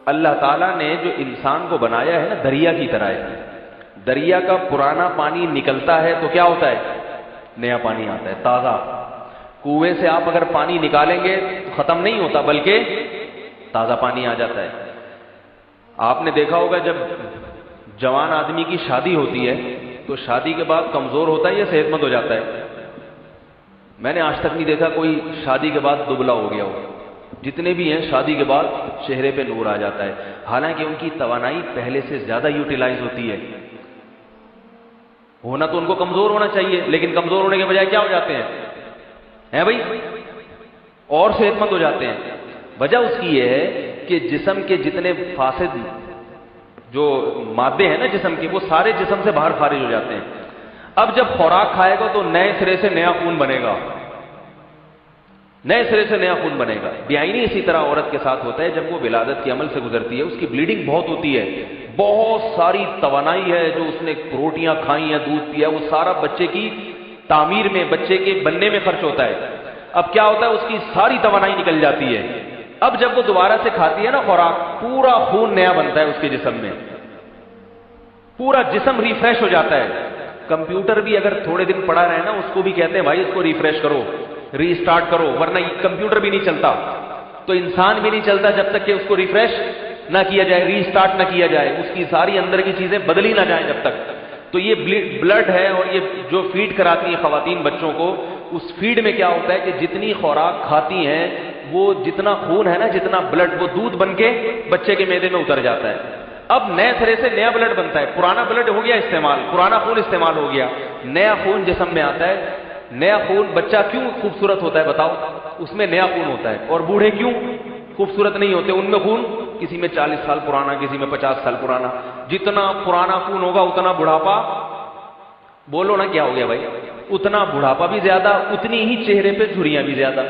اللہ تعالیٰ نے جو انسان کو بنایا ہے نا دریا کی طرح ہے. دریا کا پرانا پانی نکلتا ہے تو کیا ہوتا ہے؟ نیا پانی آتا ہے تازہ. کنویں سے آپ اگر پانی نکالیں گے تو ختم نہیں ہوتا بلکہ تازہ پانی آ جاتا ہے. آپ نے دیکھا ہوگا جب جوان آدمی کی شادی ہوتی ہے تو شادی کے بعد کمزور ہوتا ہے یا صحت مند ہو جاتا ہے؟ میں نے آج تک نہیں دیکھا کوئی شادی کے بعد دبلا ہو گیا ہو. جتنے بھی ہیں شادی کے بعد چہرے پہ نور آ جاتا ہے، حالانکہ ان کی توانائی پہلے سے زیادہ یوٹیلائز ہوتی ہے. ہونا تو ان کو کمزور ہونا چاہیے، لیکن کمزور ہونے کے بجائے کیا ہو جاتے ہیں بھائی؟ اور صحت مند ہو جاتے ہیں. وجہ اس کی یہ ہے کہ جسم کے جتنے فاسد جو مادے ہیں نا جسم کے، وہ سارے جسم سے باہر خارج ہو جاتے ہیں. اب جب خوراک کھائے گا تو نئے سرے سے نیا خون بنے گا، نئے سرے سے نیا خون بنے گا. بیائی اسی طرح عورت کے ساتھ ہوتا ہے. جب وہ ولادت کے عمل سے گزرتی ہے اس کی بلیڈنگ بہت ہوتی ہے، بہت ساری توانائی ہے جو اس نے روٹیاں کھائی ہیں، دودھ پیا، وہ سارا بچے کی تعمیر میں، بچے کے بننے میں خرچ ہوتا ہے. اب کیا ہوتا ہے؟ اس کی ساری توانائی نکل جاتی ہے. اب جب وہ دوبارہ سے کھاتی ہے نا خوراک، پورا خون نیا بنتا ہے اس کے جسم میں، پورا جسم ریفریش ہو جاتا ہے. کمپیوٹر بھی اگر تھوڑے دن پڑا رہے نا، اس کو بھی کہتے ہیں بھائی اس کو ریفریش کرو، ری اسٹارٹ کرو، ورنہ کمپیوٹر بھی نہیں چلتا. تو انسان بھی نہیں چلتا جب تک کہ اس کو ریفریش نہ کیا جائے، ری اسٹارٹ نہ کیا جائے، اس کی ساری اندر کی چیزیں بدلی نہ جائیں جب تک. تو یہ بلڈ ہے، اور یہ جو فیڈ کراتی ہیں خواتین بچوں کو، اس فیڈ میں کیا ہوتا ہے کہ جتنی خوراک کھاتی ہیں وہ جتنا خون ہے نا، جتنا بلڈ، وہ دودھ بن کے بچے کے معدے میں اتر جاتا ہے. اب نئے طرح سے نیا بلڈ بنتا ہے. پرانا بلڈ ہو گیا استعمال، پرانا خون استعمال ہو گیا، نیا خون جسم میں آتا ہے. نیا خون. بچہ کیوں خوبصورت ہوتا ہے بتاؤ؟ اس میں نیا خون ہوتا ہے. اور بوڑھے کیوں خوبصورت نہیں ہوتے؟ ان میں خون کسی میں 40 سال پرانا، کسی میں 50 سال پرانا. جتنا پرانا خون ہوگا اتنا بڑھاپا. بولو نا کیا ہو گیا بھائی؟ اتنا بڑھاپا بھی زیادہ، اتنی ہی چہرے پہ جھریاں بھی زیادہ.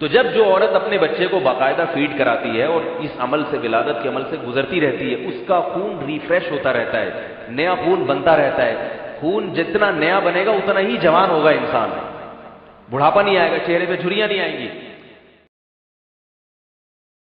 تو جب جو عورت اپنے بچے کو باقاعدہ فیڈ کراتی ہے اور اس عمل سے، ولادت کے عمل سے گزرتی رہتی ہے، اس کا خون ریفریش ہوتا رہتا ہے، نیا خون بنتا رہتا ہے. خون جتنا نیا بنے گا اتنا ہی جوان ہوگا انسان، بڑھاپا نہیں آئے گا، چہرے پہ جھریاں نہیں آئیں گی.